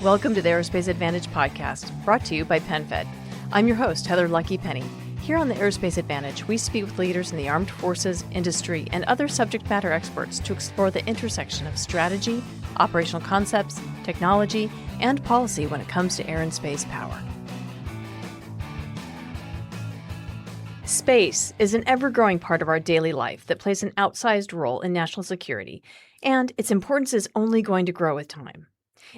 Welcome to the Aerospace Advantage podcast, brought to you by PenFed. I'm your host, Heather Lucky Penney. Here on the Aerospace Advantage, we speak with leaders in the armed forces, industry, and other subject matter experts to explore the intersection of strategy, operational concepts, technology, and policy when it comes to air and space power. Space is an ever-growing part of our daily life that plays an outsized role in national security, and its importance is only going to grow with time.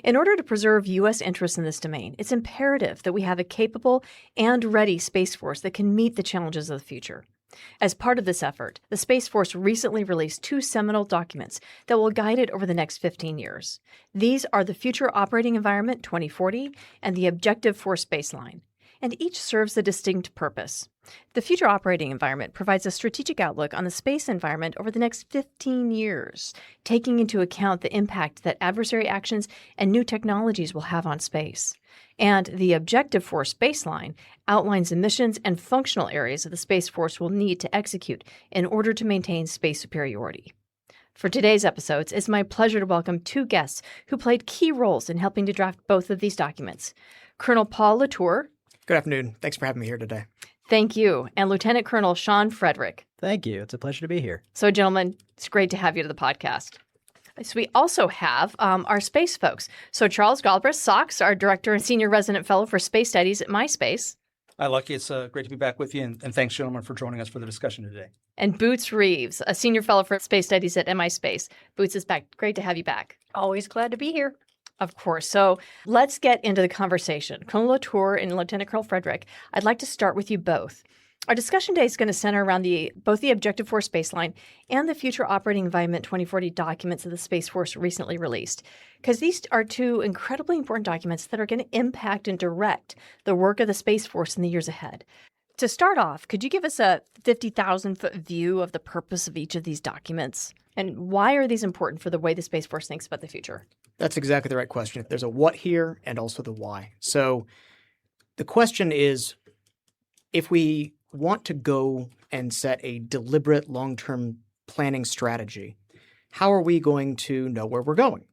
In order to preserve U.S. interests in this domain, it's imperative that we have a capable and ready Space Force that can meet the challenges of the future. As part of this effort, the Space Force recently released two seminal documents that will guide it over the next 15 years. These are the Future Operating Environment 2040 and the Objective Force Baseline, and each serves a distinct purpose. The Future Operating Environment provides a strategic outlook on the space environment over the next 15 years, taking into account the impact that adversary actions and new technologies will have on space. And the Objective Force Baseline outlines the missions and functional areas that the Space Force will need to execute in order to maintain space superiority. For today's episodes, it's my pleasure to welcome two guests who played key roles in helping to draft both of these documents. Colonel Paul Latour. Good afternoon. Thanks for having me here today. Thank you. And Lieutenant Colonel Sean Frederick. Thank you. It's a pleasure to be here. So, gentlemen, it's great to have you to the podcast. So we also have our space folks. So Charles Galbreath, SOX, our Director and Senior Resident Fellow for Space Studies at MySpace. Hi, Lucky. It's great to be back with you, and thanks, gentlemen, for joining us for the discussion today. And Boots Reeves, a Senior Fellow for Space Studies at MySpace. Boots is back. Great to have you back. Always glad to be here. Of course. So let's get into the conversation. Colonel Latour and Lieutenant Colonel Frederick, I'd like to start with you both. Our discussion today is going to center around both the Objective Force Baseline and the Future Operating Environment 2040 documents that the Space Force recently released, because these are two incredibly important documents that are going to impact and direct the work of the Space Force in the years ahead. To start off, could you give us a 50,000-foot view of the purpose of each of these documents? And why are these important for the way the Space Force thinks about the future? That's exactly the right question. There's a what here and also the why. So the question is, if we want to go and set a deliberate long-term planning strategy, how are we going to know where we're going?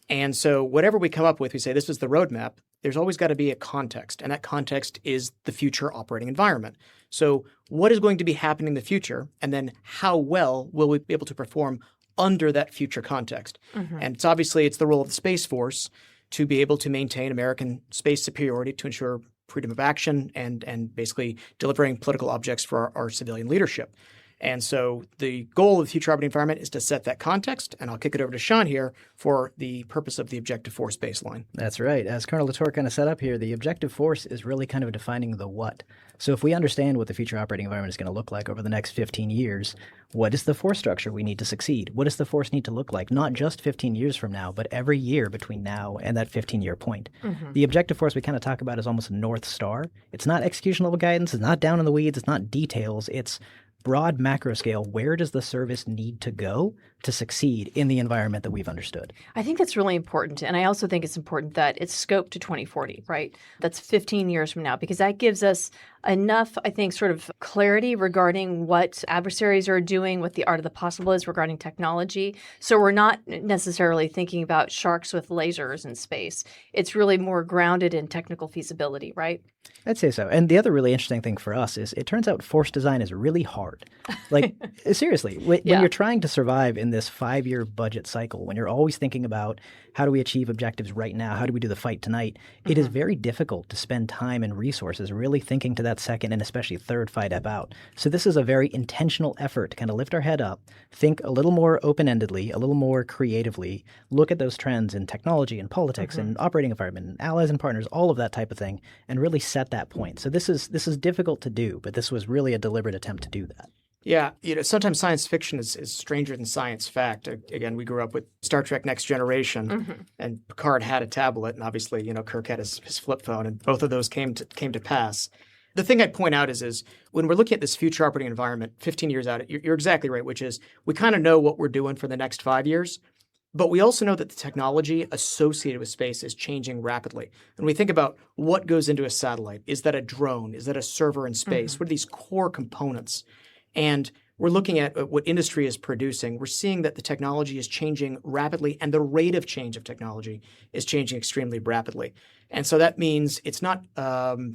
And so whatever we come up with, we say this is the roadmap. There's always got to be a context, and that context is the future operating environment. So what is going to be happening in the future, and then how well will we be able to perform under that future context? Mm-hmm. And it's the role of the Space Force to be able to maintain American space superiority to ensure freedom of action and basically delivering political objects for our civilian leadership. And so the goal of the future operating environment is to set that context, and I'll kick it over to Sean here for the purpose of the Objective Force Baseline. That's right. As Colonel Latour kind of set up here, the Objective Force is really kind of defining the what. So if we understand what the future operating environment is going to look like over the next 15 years, what is the force structure we need to succeed? What does the force need to look like, not just 15 years from now, but every year between now and that 15-year point? Mm-hmm. The Objective Force we kind of talk about as almost a North Star. It's not execution level guidance. It's not down in the weeds. It's not details. It's broad macro scale. Where does the service need to go to succeed in the environment that we've understood? I think that's really important. And I also think it's important that it's scoped to 2040, right? That's 15 years from now, because that gives us enough, I think, sort of clarity regarding what adversaries are doing, what the art of the possible is regarding technology. So we're not necessarily thinking about sharks with lasers in space. It's really more grounded in technical feasibility, right? I'd say so. And the other really interesting thing for us is it turns out force design is really hard. Like, seriously, when you're trying to survive in this 5-year budget cycle, when you're always thinking about how do we achieve objectives right now, how do we do the fight tonight, it is very difficult to spend time and resources really thinking to that second and especially third fight out. So this is a very intentional effort to kind of lift our head up, think a little more open-endedly, a little more creatively, look at those trends in technology and politics and operating environment and allies and partners, all of that type of thing, and really set that point. So this is difficult to do, but this was really a deliberate attempt to do that. Yeah, sometimes science fiction is stranger than science fact. Again, we grew up with Star Trek Next Generation, and Picard had a tablet, and obviously, Kirk had his flip phone, and both of those came to pass. The thing I'd point out is when we're looking at this future operating environment 15 years out, you're exactly right, which is we kind of know what we're doing for the next 5 years, but we also know that the technology associated with space is changing rapidly. When we think about what goes into a satellite, is that a drone? Is that a server in space? What are these core components? And we're looking at what industry is producing, we're seeing that the technology is changing rapidly and the rate of change of technology is changing extremely rapidly. And so that means it's not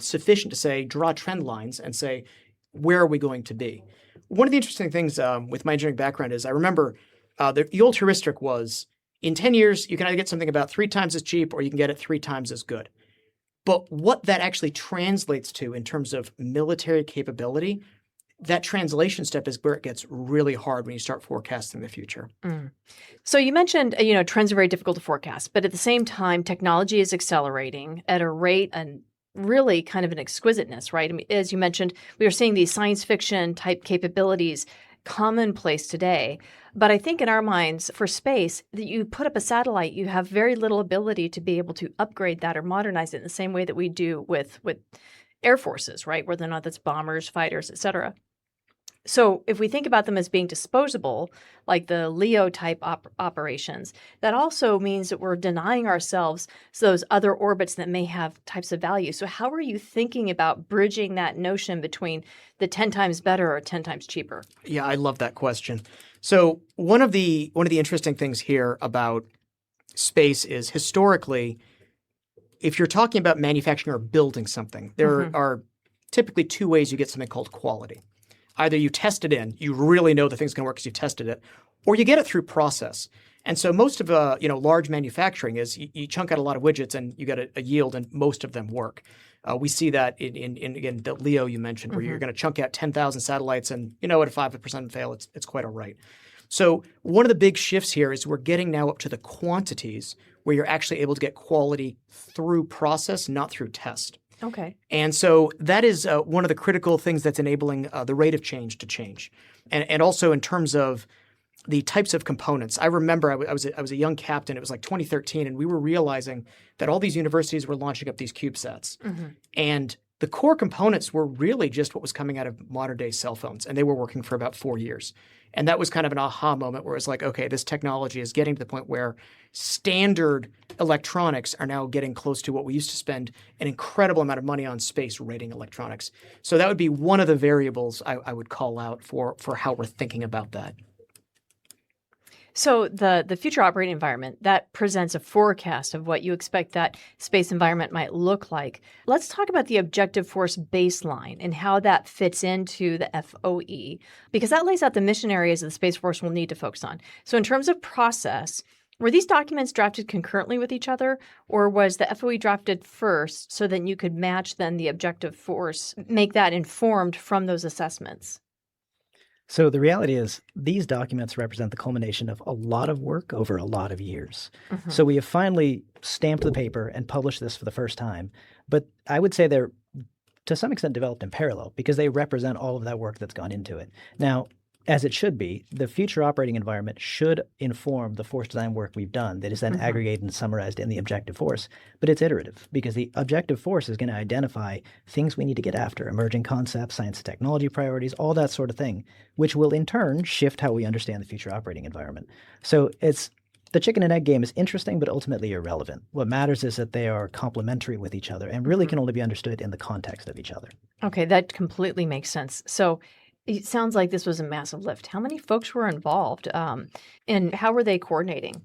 sufficient to say, draw trend lines and say, where are we going to be? One of the interesting things with my engineering background is I remember the old heuristic was, in 10 years, you can either get something about 3 times as cheap or you can get it 3 times as good. But what that actually translates to in terms of military capability, that translation step is where it gets really hard when you start forecasting the future. So you mentioned, trends are very difficult to forecast, but at the same time, technology is accelerating at a rate and really kind of an exquisiteness, right? I mean, as you mentioned, we are seeing these science fiction type capabilities commonplace today. But I think in our minds for space, that you put up a satellite, you have very little ability to be able to upgrade that or modernize it in the same way that we do with air forces, right? Whether or not that's bombers, fighters, et cetera. So if we think about them as being disposable, like the LEO type operations, that also means that we're denying ourselves those other orbits that may have types of value. So how are you thinking about bridging that notion between the 10 times better or 10 times cheaper? Yeah, I love that question. So one of the interesting things here about space is historically, if you're talking about manufacturing or building something, there are typically 2 ways you get something called quality. Either you test it in, you really know the thing's going to work because you tested it, or you get it through process. And so most of large manufacturing is you chunk out a lot of widgets and you get a yield, and most of them work. We see that in again the LEO you mentioned, where you're going to chunk out 10,000 satellites, and at a 5% fail, it's quite all right. So one of the big shifts here is we're getting now up to the quantities where you're actually able to get quality through process, not through test. Okay. And so that is one of the critical things that's enabling the rate of change to change. And also in terms of the types of components. I remember I was a young captain. It was like 2013, and we were realizing that all these universities were launching up these CubeSats. And the core components were really just what was coming out of modern-day cell phones, and they were working for about 4 years. And that was kind of an aha moment where it's like, okay, this technology is getting to the point where standard electronics are now getting close to what we used to spend an incredible amount of money on space rating electronics. So that would be one of the variables I would call out for how we're thinking about that. So the future operating environment, that presents a forecast of what you expect that space environment might look like. Let's talk about the objective force baseline and how that fits into the FOE, because that lays out the mission areas that the Space Force will need to focus on. So in terms of process, were these documents drafted concurrently with each other, or was the FOE drafted first so that you could match then the objective force, make that informed from those assessments? So the reality is these documents represent the culmination of a lot of work over a lot of years. So we have finally stamped the paper and published this for the first time. But I would say they're to some extent developed in parallel because they represent all of that work that's gone into it. Now, as it should be, the future operating environment should inform the force design work we've done that is then aggregated and summarized in the objective force. But it's iterative because the objective force is going to identify things we need to get after, emerging concepts, science and technology priorities, all that sort of thing, which will in turn shift how we understand the future operating environment. So it's the chicken and egg game is interesting, but ultimately irrelevant. What matters is that they are complementary with each other and really can only be understood in the context of each other. Okay, that completely makes sense. So it sounds like this was a massive lift. How many folks were involved, and how were they coordinating?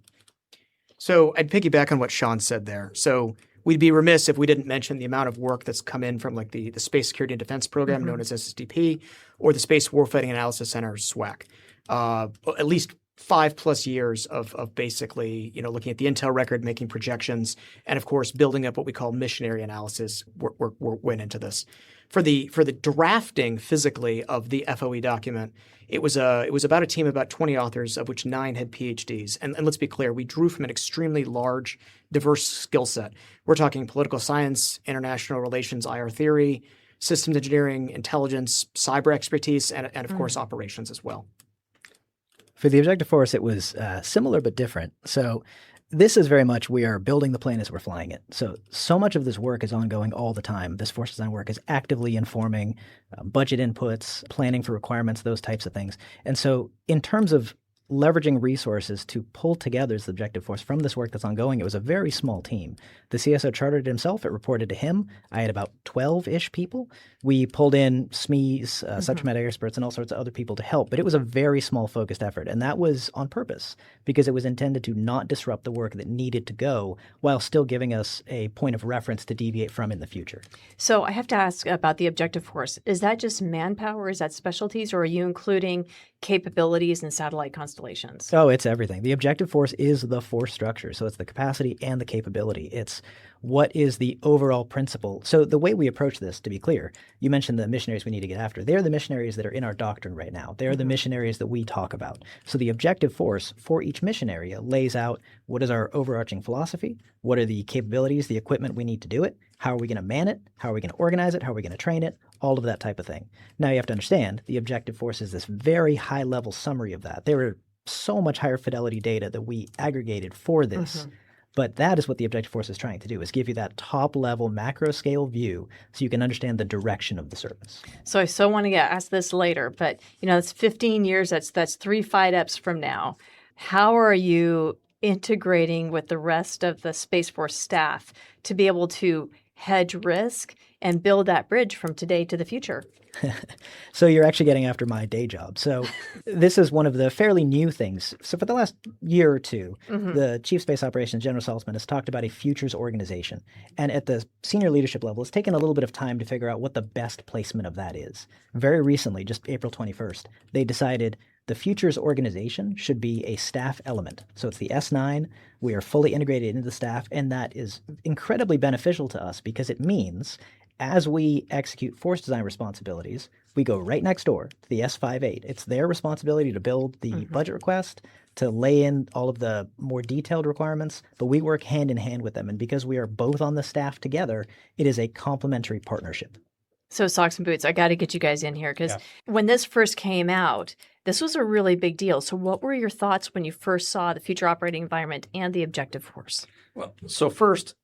So I'd piggyback on what Sean said there. So we'd be remiss if we didn't mention the amount of work that's come in from like the Space Security and Defense Program, known as SSDP, or the Space Warfighting Analysis Center, SWAC. At least 5+ years of basically, looking at the intel record, making projections, and of course, building up what we call missionary analysis went into this. For the drafting physically of the FOE document, it was about a team of about 20 authors, of which 9 had PhDs. And let's be clear, we drew from an extremely large, diverse skill set. We're talking political science, international relations, IR theory, systems engineering, intelligence, cyber expertise, and of course, operations as well. For the objective force, it was similar but different. So this is very much we are building the plane as we're flying it. So much of this work is ongoing all the time. This force design work is actively informing budget inputs, planning for requirements, those types of things. And so in terms of leveraging resources to pull together as the objective force from this work that's ongoing. It was a very small team. The CSO chartered it himself. It reported to him. I had about 12-ish people. We pulled in SMEs, subject matter experts, and all sorts of other people to help. But it was a very small focused effort. And that was on purpose because it was intended to not disrupt the work that needed to go while still giving us a point of reference to deviate from in the future. So I have to ask about the objective force. Is that just manpower? Is that specialties? Or are you including capabilities and satellite constellations? Oh, it's everything. The objective force is the force structure. So it's the capacity and the capability. It's what is the overall principle. So the way we approach this, to be clear, you mentioned the missionaries we need to get after. They're the missionaries that are in our doctrine right now. They're the missionaries that we talk about. So the objective force for each mission area lays out what is our overarching philosophy, what are the capabilities, the equipment we need to do it, how are we going to man it, how are we going to organize it, how are we going to train it, all of that type of thing. Now you have to understand the objective force is this very high-level summary of that. There were so much higher fidelity data that we aggregated for this. But that is what the objective force is trying to do, is give you that top-level macro-scale view so you can understand the direction of the service. So I so want to ask this later, but it's 15 years. That's 3 FIDEPs from now. How are you integrating with the rest of the Space Force staff to be able to hedge risk and build that bridge from today to the future? So you're actually getting after my day job. So this is one of the fairly new things. So for the last year or two, the Chief Space Operations, General Saltzman, has talked about a futures organization. And at the senior leadership level, it's taken a little bit of time to figure out what the best placement of that is. Very recently, just April 21st, they decided the futures organization should be a staff element. So it's the S9. We are fully integrated into the staff, and that is incredibly beneficial to us because it means as we execute force design responsibilities, we go right next door to the S58. It's their responsibility to build the budget request, to lay in all of the more detailed requirements, but we work hand in hand with them. And because we are both on the staff together, it is a complementary partnership. So socks and boots, I got to get you guys in here because when this first came out, this was a really big deal. So what were your thoughts when you first saw the future operating environment and the objective force? Well, so first,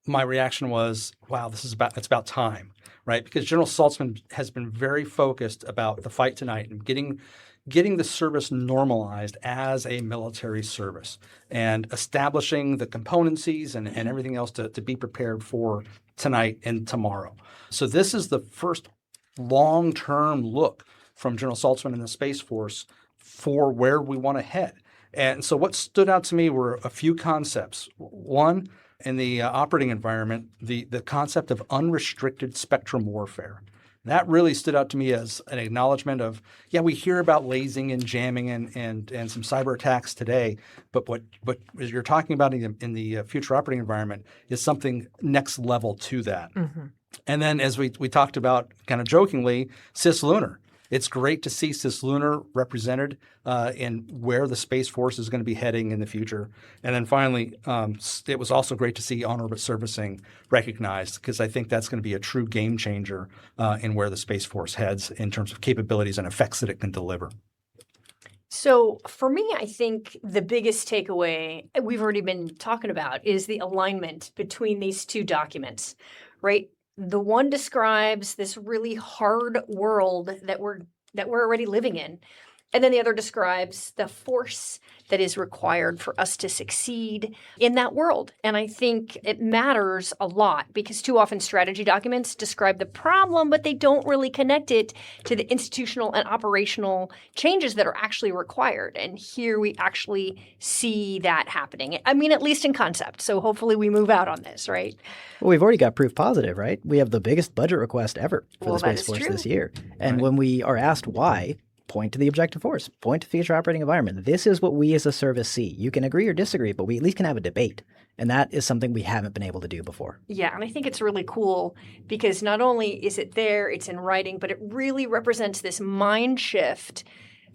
my reaction was, wow, it's about time, right? Because General Saltzman has been very focused about the fight tonight and getting the service normalized as a military service and establishing the componencies and everything else to be prepared for tonight and tomorrow. So this is the first long-term look from General Saltzman and the Space Force for where we want to head. And so what stood out to me were a few concepts. One, in the operating environment, the concept of unrestricted spectrum warfare. That really stood out to me as an acknowledgement of, we hear about lasing and jamming and some cyber attacks today, but what you're talking about in the future operating environment is something next level to that. And then as we talked about kind of jokingly, cislunar. It's great to see cislunar represented in where the Space Force is going to be heading in the future. And then finally, it was also great to see on-orbit servicing recognized because I think that's going to be a true game changer in where the Space Force heads in terms of capabilities and effects that it can deliver. So for me, I think the biggest takeaway we've already been talking about is the alignment between these two documents, right? The one describes this really hard world that we're already living in. And then the other describes the force that is required for us to succeed in that world. And I think it matters a lot because too often strategy documents describe the problem, but they don't really connect it to the institutional and operational changes that are actually required. And here we actually see that happening. I mean, at least in concept. So hopefully we move out on this, right? Well, we've already got proof positive, right? We have the biggest budget request ever for the Space Force this year. And when we are asked why, point to the objective force, point to future operating environment. This is what we as a service see. You can agree or disagree, but we at least can have a debate. And that is something we haven't been able to do before. Yeah, and I think it's really cool because not only is it there, it's in writing, but it really represents this mind shift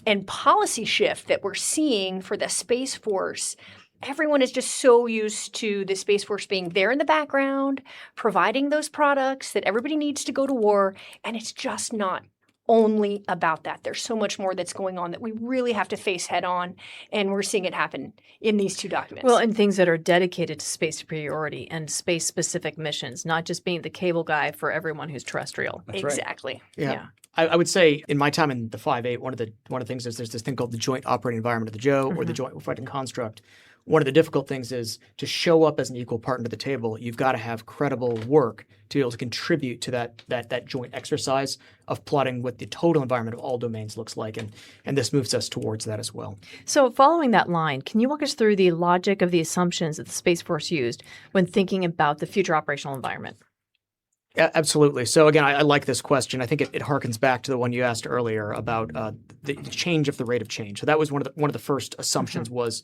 and policy shift that we're seeing for the Space Force. Everyone is just so used to the Space Force being there in the background, providing those products that everybody needs to go to war, and it's just not only about that. There's so much more that's going on that we really have to face head on, and we're seeing it happen in these two documents. Well, and things that are dedicated to space superiority and space-specific missions, not just being the cable guy for everyone who's terrestrial. That's right. Exactly. Yeah. I would say in my time in the 5.8, one of the things is there's this thing called the Joint Operating Environment of the Joe or the Joint Fighting Construct. One of the difficult things is to show up as an equal partner to the table. You've got to have credible work to be able to contribute to that joint exercise of plotting what the total environment of all domains looks like, and this moves us towards that as well. So following that line, can you walk us through the logic of the assumptions that the Space Force used when thinking about the future operational environment? Yeah, absolutely. So again, I like this question. I think it harkens back to the one you asked earlier about the change of the rate of change. So that was one of the first assumptions was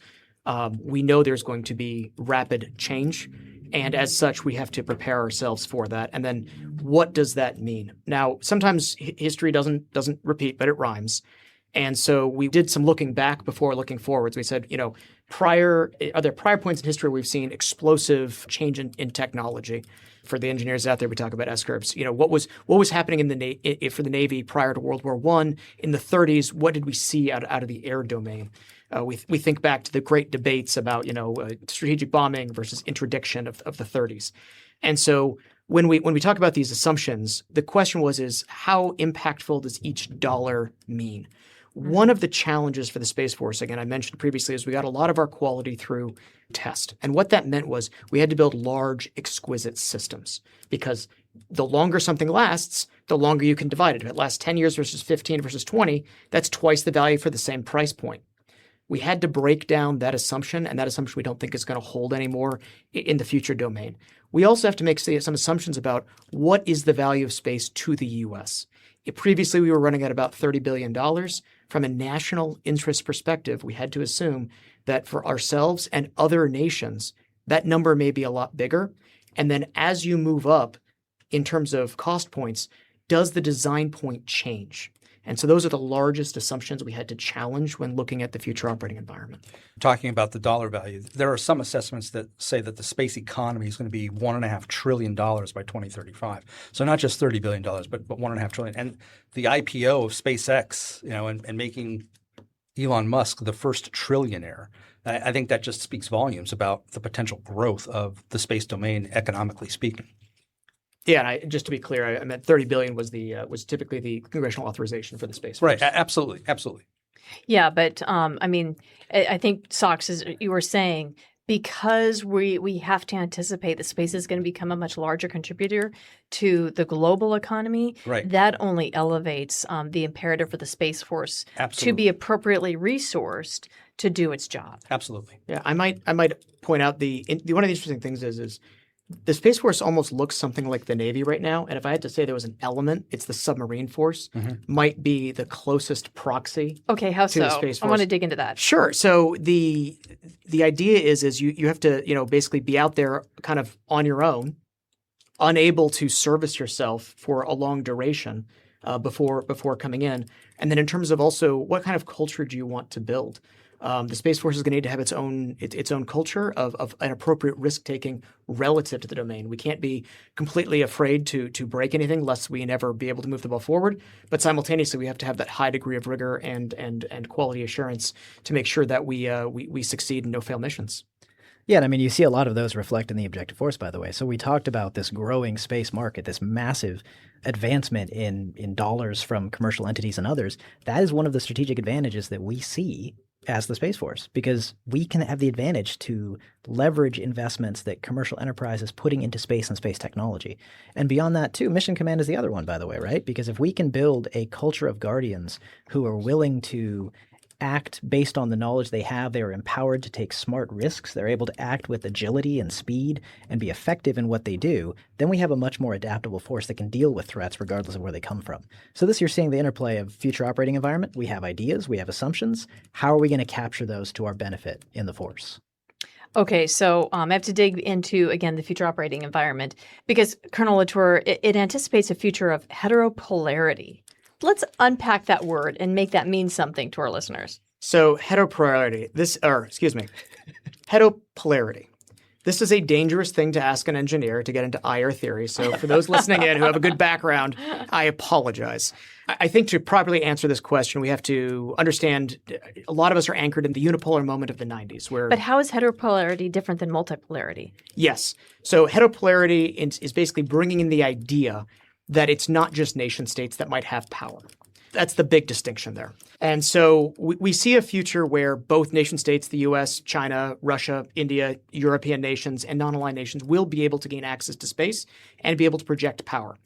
we know there's going to be rapid change, and as such, we have to prepare ourselves for that. And then, what does that mean? Now, sometimes history doesn't repeat, but it rhymes. And so we did some looking back before looking forwards. We said, are there prior points in history where we've seen explosive change in technology? For the engineers out there, we talk about S-curves. What was happening for the Navy prior to World War I? In the 30s, what did we see out of the air domain? We think back to the great debates about strategic bombing versus interdiction of the 30s, and so when we talk about these assumptions, the question is how impactful does each dollar mean? One of the challenges for the Space Force, again, I mentioned previously, is we got a lot of our quality through test, and what that meant was we had to build large, exquisite systems because the longer something lasts, the longer you can divide it. If it lasts 10 years versus 15 versus 20, that's twice the value for the same price point. We had to break down that assumption, and that assumption we don't think is going to hold anymore in the future domain. We also have to make some assumptions about what is the value of space to the U.S. Previously, we were running at about $30 billion. From a national interest perspective, we had to assume that for ourselves and other nations, that number may be a lot bigger. And then as you move up in terms of cost points, does the design point change? And so those are the largest assumptions we had to challenge when looking at the future operating environment. Talking about the dollar value, there are some assessments that say that the space economy is going to be $1.5 trillion by 2035. So not just $30 billion, but $1.5 trillion. And the IPO of SpaceX, and making Elon Musk the first trillionaire, I think that just speaks volumes about the potential growth of the space domain, economically speaking. Yeah, and just to be clear, I meant $30 billion was typically the congressional authorization for the Space Right, Force. absolutely. Yeah, but I think, Sox, as you were saying, because we have to anticipate that space is going to become a much larger contributor to the global economy, right. That only elevates the imperative for the Space Force Absolutely. to be appropriately resourced to do its job. Absolutely. Yeah, I might point out one of the interesting things is the Space Force almost looks something like the Navy right now. And if I had to say there was an element, it's the submarine force might be the closest proxy. Okay, how to so? the Space Force. I want to dig into that. Sure. So the idea is you have to basically be out there kind of on your own, unable to service yourself for a long duration before coming in. And then in terms of also what kind of culture do you want to build? The Space Force is going to need to have its own culture of an appropriate risk taking relative to the domain. We can't be completely afraid to break anything lest we never be able to move the ball forward. But simultaneously, we have to have that high degree of rigor and quality assurance to make sure that we succeed in no-fail missions. Yeah, and I mean, you see a lot of those reflect in the objective force, by the way. So we talked about this growing space market, this massive advancement in dollars from commercial entities and others. That is one of the strategic advantages that we see as the Space Force, because we can have the advantage to leverage investments that commercial enterprise is putting into space and space technology. And beyond that, too, Mission Command is the other one, by the way, right? Because if we can build a culture of guardians who are willing to act based on the knowledge they have, they are empowered to take smart risks, they're able to act with agility and speed and be effective in what they do, then we have a much more adaptable force that can deal with threats regardless of where they come from. So this, you're seeing the interplay of future operating environment. We have ideas, we have assumptions. How are we going to capture those to our benefit in the force? Okay, so I have to dig into, again, the future operating environment because, Colonel Latour, it anticipates a future of heteropolarity. Let's unpack that word and make that mean something to our listeners. So heteropolarity, heteropolarity. This is a dangerous thing to ask an engineer to get into IR theory. So for those listening in who have a good background, I apologize. I think to properly answer this question, we have to understand a lot of us are anchored in the unipolar moment of the 90s. But how is heteropolarity different than multipolarity? Yes. So heteropolarity is basically bringing in the idea that it's not just nation states that might have power. That's the big distinction there. And so we see a future where both nation states, the U.S., China, Russia, India, European nations, and non-aligned nations will be able to gain access to space and be able to project power.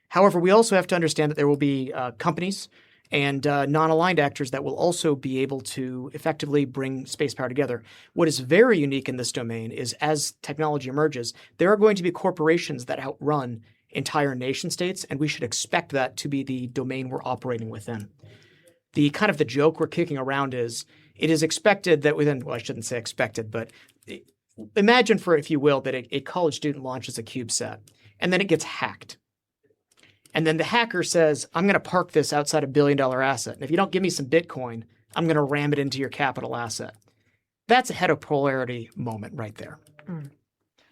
However, we also have to understand that there will be companies and non-aligned actors that will also be able to effectively bring space power together. What is very unique in this domain is as technology emerges, there are going to be corporations that outrun entire nation states, and we should expect that to be the domain we're operating within. The kind of the joke we're kicking around is it is expected that within, well, I shouldn't say expected, but imagine for, if you will, that a college student launches a CubeSat and then it gets hacked. And then the hacker says, I'm going to park this outside a $1 billion asset. And if you don't give me some Bitcoin, I'm going to ram it into your capital asset. That's a heteropolarity moment right there.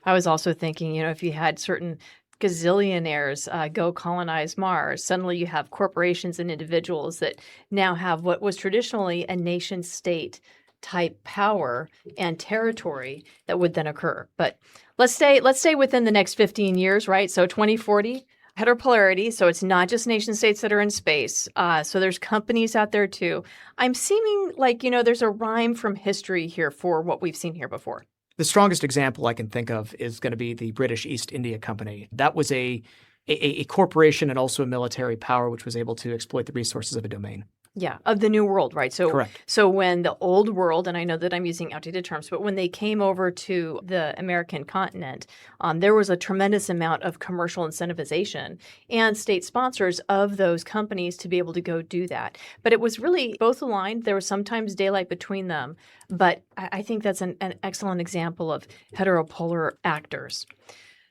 I was also thinking, if you had certain gazillionaires go colonize Mars, suddenly you have corporations and individuals that now have what was traditionally a nation state type power and territory that would then occur. But let's stay within the next 15 years, right? So 2040, heteropolarity. So it's not just nation states that are in space. So there's companies out there too. I'm seeming like, there's a rhyme from history here for what we've seen here before. The strongest example I can think of is going to be the British East India Company. That was a corporation and also a military power which was able to exploit the resources of a domain. Yeah, of the New World, right? So, correct. So when the Old World, and I know that I'm using outdated terms, but when they came over to the American continent, there was a tremendous amount of commercial incentivization and state sponsors of those companies to be able to go do that. But it was really both aligned. There was sometimes daylight between them, but I think that's an excellent example of heteropolar actors.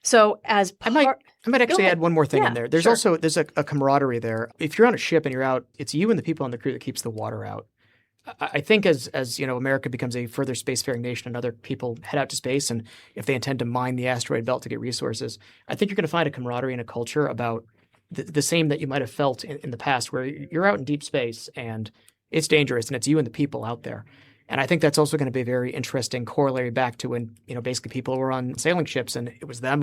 So as I might actually add one more thing in there. There's sure. also a camaraderie there. If you're on a ship and you're out, it's you and the people on the crew that keeps the water out. I think as America becomes a further spacefaring nation and other people head out to space, and if they intend to mine the asteroid belt to get resources, I think you're going to find a camaraderie and a culture about the same that you might have felt in the past, where you're out in deep space and it's dangerous and it's you and the people out there. And I think that's also going to be a very interesting corollary back to when, basically people were on sailing ships and it was them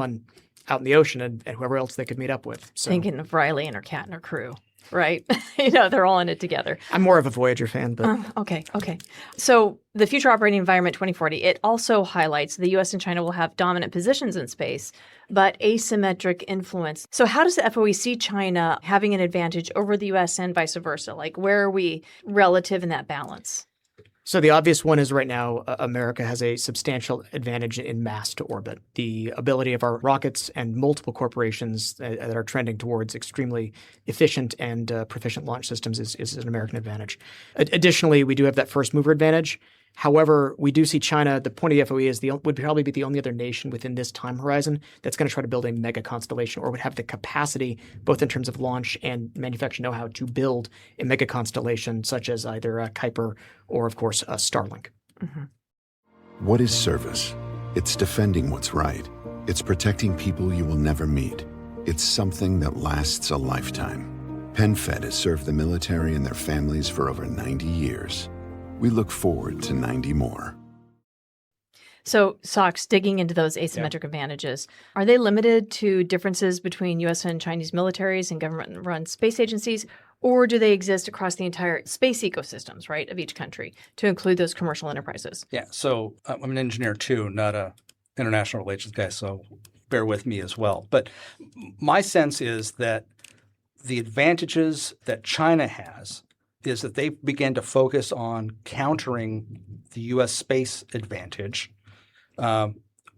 out in the ocean and whoever else they could meet up with. So, thinking of Riley and her cat and her crew, right? They're all in it together. I'm more of a Voyager fan, but Okay. So the Future Operating Environment 2040, it also highlights the U.S. and China will have dominant positions in space, but asymmetric influence. So how does the FOE see China having an advantage over the U.S. and vice versa? Like, where are we relative in that balance? So the obvious one is right now, America has a substantial advantage in mass to orbit. The ability of our rockets and multiple corporations that are trending towards extremely efficient and proficient launch systems is an American advantage. Additionally, we do have that first mover advantage. However, we do see China, the point of the FOE is would probably be the only other nation within this time horizon that's going to try to build a mega constellation or would have the capacity, both in terms of launch and manufacturing know-how, to build a mega constellation such as either Kuiper or, of course, Starlink. Mm-hmm. What is service? It's defending what's right. It's protecting people you will never meet. It's something that lasts a lifetime. PenFed has served the military and their families for over 90 years. We look forward to 90 more. So, Sox, digging into those asymmetric advantages, are they limited to differences between U.S. and Chinese militaries and government-run space agencies, or do they exist across the entire space ecosystems, right, of each country to include those commercial enterprises? Yeah, so I'm an engineer too, not a international relations guy, so bear with me as well. But my sense is that the advantages that China has is that they began to focus on countering the U.S. space advantage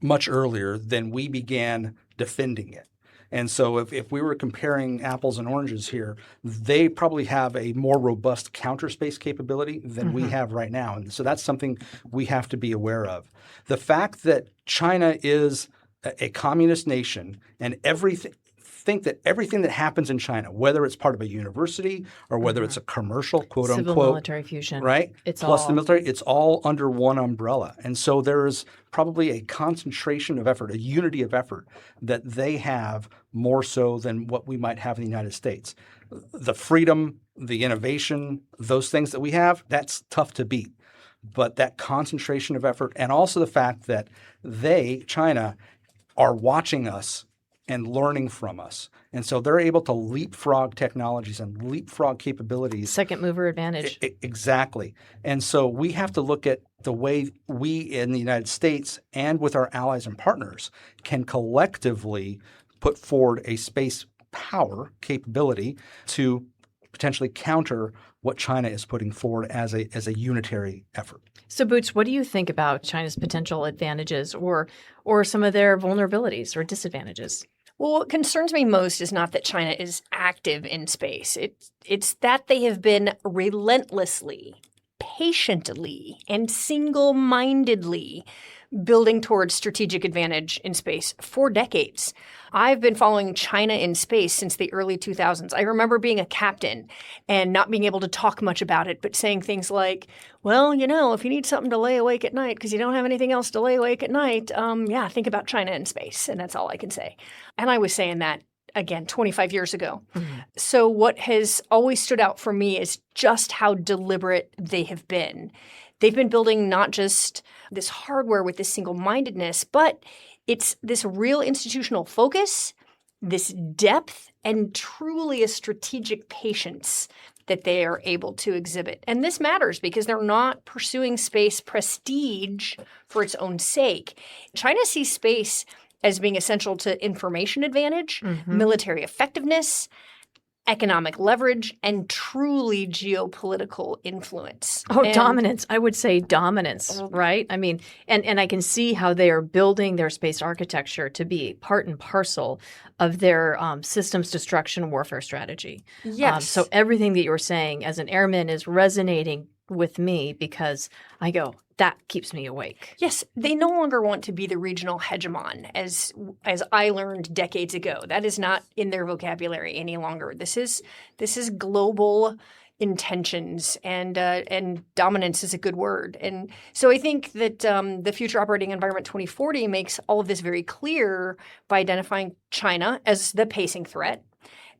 much earlier than we began defending it. And so if we were comparing apples and oranges here, they probably have a more robust counter space capability than we have right now. And so that's something we have to be aware of. The fact that China is a communist nation and everything think that everything that happens in China, whether it's part of a university or whether it's a commercial, quote Civil unquote, military fusion. right? It's Plus all the military, it's all under one umbrella. And so there is probably a concentration of effort, a unity of effort that they have more so than what we might have in the United States. The freedom, the innovation, those things that we have, that's tough to beat. But that concentration of effort and also the fact that they, China, are watching us and learning from us. And so they're able to leapfrog technologies and leapfrog capabilities. second mover advantage. Exactly. And so we have to look at the way we in the United States and with our allies and partners can collectively put forward a space power capability to potentially counter what China is putting forward as a unitary effort. So, Boots, what do you think about China's potential advantages or some of their vulnerabilities or disadvantages? Well, what concerns me most is not that China is active in space. It's that they have been relentlessly, patiently, and single-mindedly building towards strategic advantage in space for decades. I've been following China in space since the early 2000s. I remember being a captain and not being able to talk much about it, but saying things like, well, if you need something to lay awake at night because you don't have anything else to lay awake at night, think about China in space. And that's all I can say. And I was saying that, again, 25 years ago. Mm-hmm. So what has always stood out for me is just how deliberate they have been. They've been building not just this hardware with this single-mindedness, but it's this real institutional focus, this depth, and truly a strategic patience that they are able to exhibit. And this matters because they're not pursuing space prestige for its own sake. China sees space as being essential to information advantage, military effectiveness, economic leverage, and truly geopolitical influence. Dominance. I would say dominance, right? I mean, and I can see how they are building their space architecture to be part and parcel of their systems destruction warfare strategy. Yes. So everything that you're saying as an airman is resonating with me because I go, that keeps me awake. Yes, they no longer want to be the regional hegemon, as I learned decades ago. That is not in their vocabulary any longer. This is global intentions, and dominance is a good word. And so I think that the Future Operating Environment 2040 makes all of this very clear by identifying China as the pacing threat,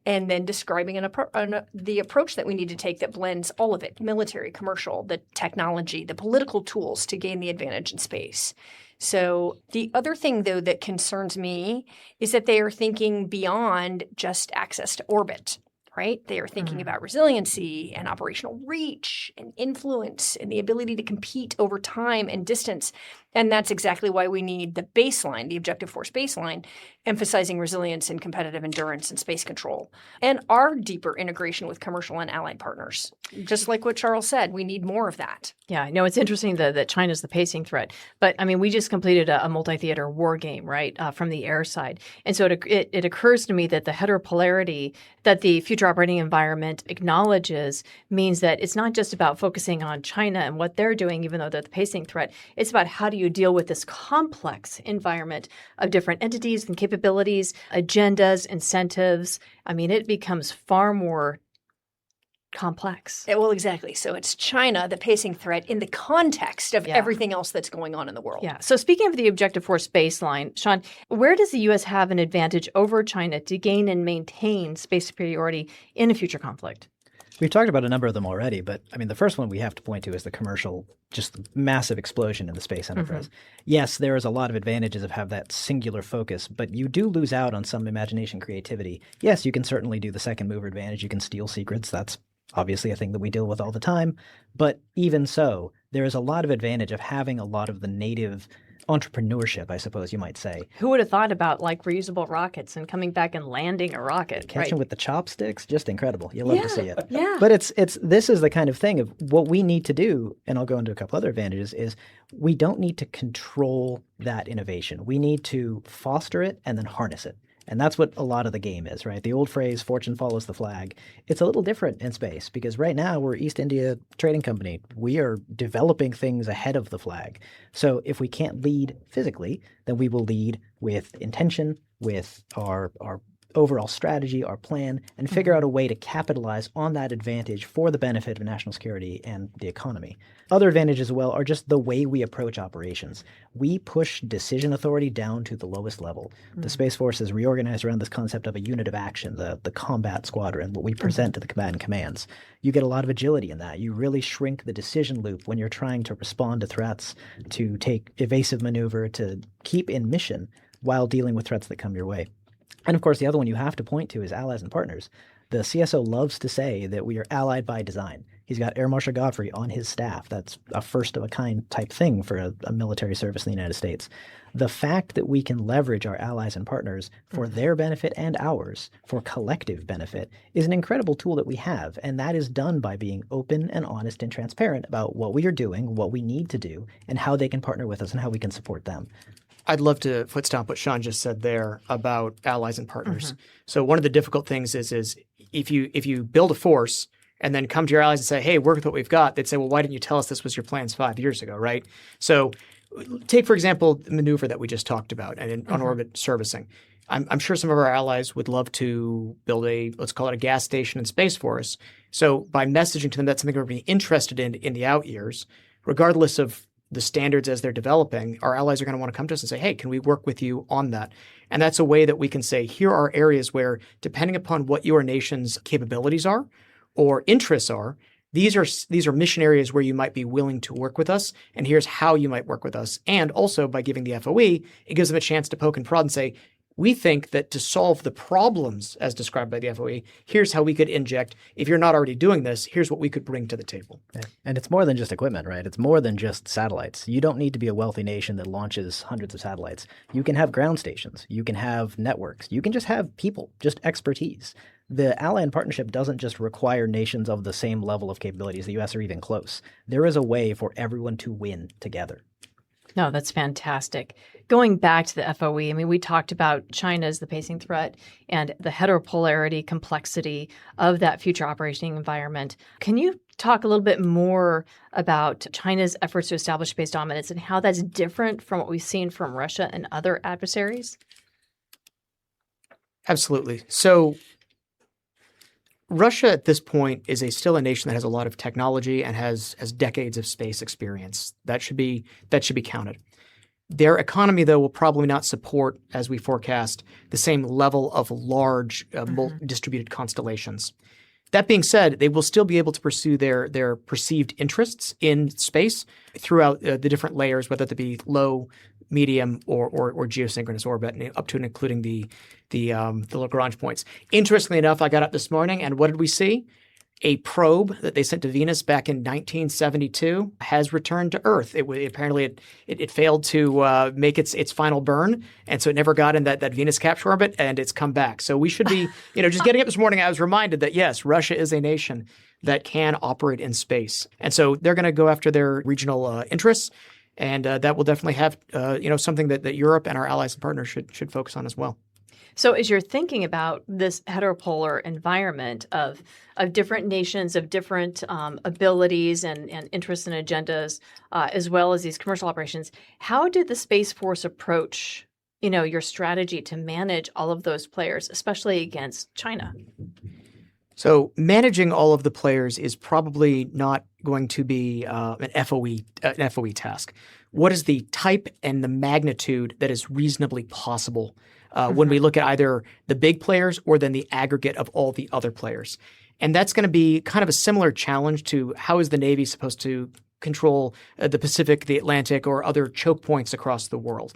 and then describing the approach that we need to take that blends all of it, military, commercial, the technology, the political tools to gain the advantage in space. So the other thing, though, that concerns me is that they are thinking beyond just access to orbit, right? They are thinking about resiliency and operational reach and influence and the ability to compete over time and distance. And that's exactly why we need the baseline, the objective force baseline, emphasizing resilience and competitive endurance and space control, and our deeper integration with commercial and allied partners. Just like what Charles said, we need more of that. Yeah, no, it's interesting that China's the pacing threat. But, I mean, we just completed a multi-theater war game, right, from the air side. And so it occurs to me that the heteropolarity that the future operating environment acknowledges means that it's not just about focusing on China and what they're doing, even though they're the pacing threat. It's about how do you deal with this complex environment of different entities and capabilities, agendas, incentives. I mean, it becomes far more complex. Well, exactly. So it's China, the pacing threat, in the context of everything else that's going on in the world. Yeah. So speaking of the objective force baseline, Sean, where does the U.S. have an advantage over China to gain and maintain space superiority in a future conflict? We've talked about a number of them already, but I mean, the first one we have to point to is the commercial, just the massive explosion in the space enterprise. Yes, there is a lot of advantages of have that singular focus, but you do lose out on some imagination creativity. Yes, you can certainly do the second mover advantage. You can steal secrets. That's obviously a thing that we deal with all the time. But even so, there is a lot of advantage of having a lot of the native entrepreneurship, I suppose you might say. Who would have thought about like reusable rockets and coming back and landing a rocket? Catching with the chopsticks, just incredible. You'll love to see it. Yeah. But this is the kind of thing of what we need to do, and I'll go into a couple other advantages, is we don't need to control that innovation. We need to foster it and then harness it. And that's what a lot of the game is, right? The old phrase, fortune follows the flag. It's a little different in space because right now we're East India Trading Company. We are developing things ahead of the flag. So if we can't lead physically, then we will lead with intention, with our overall strategy, our plan, and figure out a way to capitalize on that advantage for the benefit of national security and the economy. Other advantages as well are just the way we approach operations. We push decision authority down to the lowest level. The Space Force is reorganized around this concept of a unit of action, the combat squadron, what we present to the combatant commands. You get a lot of agility in that. You really shrink the decision loop when you're trying to respond to threats, to take evasive maneuver, to keep in mission while dealing with threats that come your way. And of course, the other one you have to point to is allies and partners. The CSO loves to say that we are allied by design. He's got Air Marshal Godfrey on his staff. That's a first-of-a-kind type thing for a military service in the United States. The fact that we can leverage our allies and partners for their benefit and ours, for collective benefit, is an incredible tool that we have. And that is done by being open and honest and transparent about what we are doing, what we need to do, and how they can partner with us and how we can support them. I'd love to foot stomp what Sean just said there about allies and partners. So one of the difficult things is if you build a force and then come to your allies and say, hey, work with what we've got, they'd say, well, why didn't you tell us this was your plans 5 years ago, right? So take, for example, the maneuver that we just talked about and on-orbit servicing. I'm sure some of our allies would love to build let's call it a gas station in space for us. So by messaging to them that's something we're being interested in the out years, regardless of the standards as they're developing, our allies are going to want to come to us and say, hey, can we work with you on that? And that's a way that we can say, here are areas where, depending upon what your nation's capabilities are or interests are, these are mission areas where you might be willing to work with us, and here's how you might work with us. And also, by giving the FOE, it gives them a chance to poke and prod and say, we think that to solve the problems as described by the FOE, here's how we could inject. If you're not already doing this, here's what we could bring to the table. Yeah. And it's more than just equipment, right? It's more than just satellites. You don't need to be a wealthy nation that launches hundreds of satellites. You can have ground stations. You can have networks. You can just have people, just expertise. The ally and partnership doesn't just require nations of the same level of capabilities, the U.S. or even close. There is a way for everyone to win together. No, that's fantastic. Going back to the FOE, I mean, we talked about China as the pacing threat and the heteropolarity complexity of that future operating environment. Can you talk a little bit more about China's efforts to establish space dominance and how that's different from what we've seen from Russia and other adversaries? Absolutely. So Russia at this point is still a nation that has a lot of technology and has decades of space experience. That should be counted. Their economy, though, will probably not support, as we forecast, the same level of large distributed constellations. That being said, they will still be able to pursue their perceived interests in space throughout the different layers, whether it be low, medium, or geosynchronous orbit, up to and including the Lagrange points. Interestingly enough, I got up this morning, and what did we see? A probe that they sent to Venus back in 1972 has returned to Earth. Apparently it failed to make its final burn, and so it never got in that Venus capture orbit, and it's come back. So we should be, just getting up this morning, I was reminded that yes, Russia is a nation that can operate in space, and so they're going to go after their regional interests, and that will definitely have something that Europe and our allies and partners should focus on as well. So as you're thinking about this heteropolar environment of different nations, of different abilities and interests and agendas, as well as these commercial operations, how did the Space Force approach, your strategy to manage all of those players, especially against China? So managing all of the players is probably not going to be an FOE task. What is the type and the magnitude that is reasonably possible when we look at either the big players or then the aggregate of all the other players? And that's going to be kind of a similar challenge to how is the Navy supposed to control the Pacific, the Atlantic, or other choke points across the world.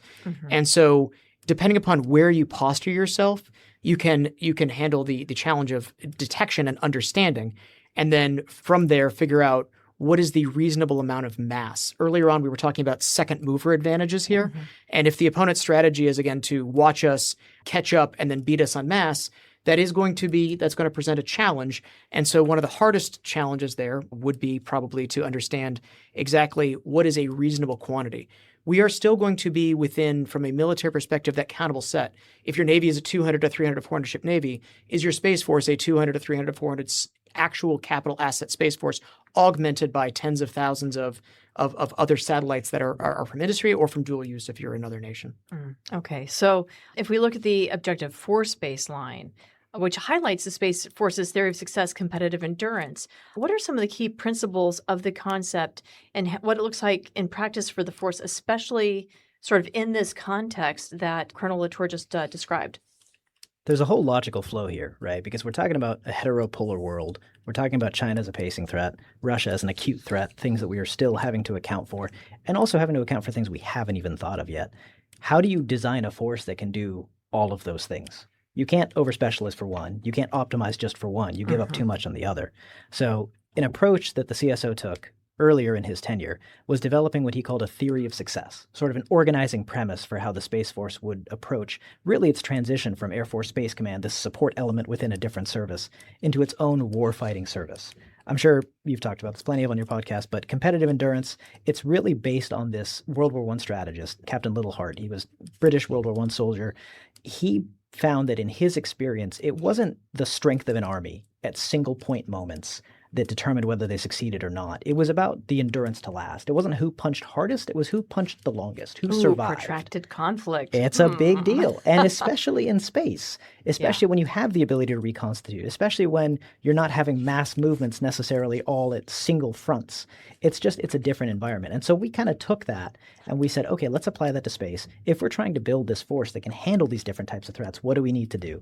And so depending upon where you posture yourself, you can handle the challenge of detection and understanding, and then from there figure out what is the reasonable amount of mass. Earlier on, we were talking about second mover advantages here. And if the opponent's strategy is, again, to watch us, catch up, and then beat us on mass, that's going to present a challenge. And so one of the hardest challenges there would be probably to understand exactly what is a reasonable quantity. We are still going to be within, from a military perspective, that countable set. If your Navy is a 200 to 300 to 400 ship Navy, is your Space Force a 200 to 300 to 400 actual capital asset Space Force augmented by tens of thousands of other satellites that are from industry or from dual use if you're another nation. Okay, so if we look at the objective force baseline, which highlights the Space Force's theory of success, competitive endurance, what are some of the key principles of the concept and what it looks like in practice for the force, especially sort of in this context that Colonel Latour just described? There's a whole logical flow here, right? Because we're talking about a heteropolar world. We're talking about China as a pacing threat, Russia as an acute threat, things that we are still having to account for, and also having to account for things we haven't even thought of yet. How do you design a force that can do all of those things? You can't over-specialize for one. You can't optimize just for one. You give up too much on the other. So an approach that the CSO took earlier in his tenure was developing what he called a theory of success, sort of an organizing premise for how the Space Force would approach really its transition from Air Force Space Command, this support element within a different service, into its own warfighting service. I'm sure you've talked about this plenty of on your podcast, but competitive endurance, it's really based on this World War I strategist, Captain Littleheart. He was a British World War I soldier. He found that in his experience, it wasn't the strength of an army at single point moments that determined whether they succeeded or not. It was about the endurance to last. It wasn't who punched hardest, it was who punched the longest, who survived. Protracted conflict. It's a big deal. And especially in space, especially when you have the ability to reconstitute, especially when you're not having mass movements necessarily all at single fronts. It's a different environment. And so we kind of took that and we said, okay, let's apply that to space. If we're trying to build this force that can handle these different types of threats, what do we need to do?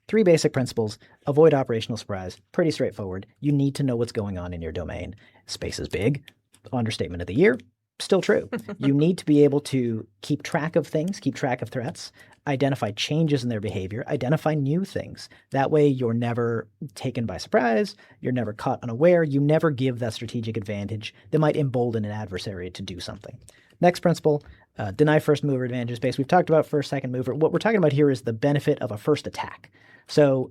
3 basic principles. Avoid operational surprise. Pretty straightforward. You need to know what's going on in your domain. Space is big. Understatement of the year. Still true. You need to be able to keep track of things, keep track of threats, identify changes in their behavior, identify new things. That way you're never taken by surprise. You're never caught unaware. You never give that strategic advantage that might embolden an adversary to do something. Next principle, deny first mover advantage in space. We've talked about first, second mover. What we're talking about here is the benefit of a first attack. So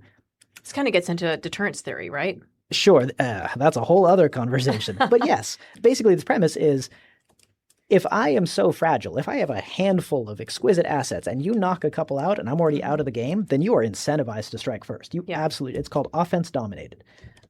this kind of gets into deterrence theory, right? Sure. That's a whole other conversation. But yes, basically the premise is if I am so fragile, if I have a handful of exquisite assets and you knock a couple out and I'm already out of the game, then you are incentivized to strike first. Absolutely. It's called offense dominated.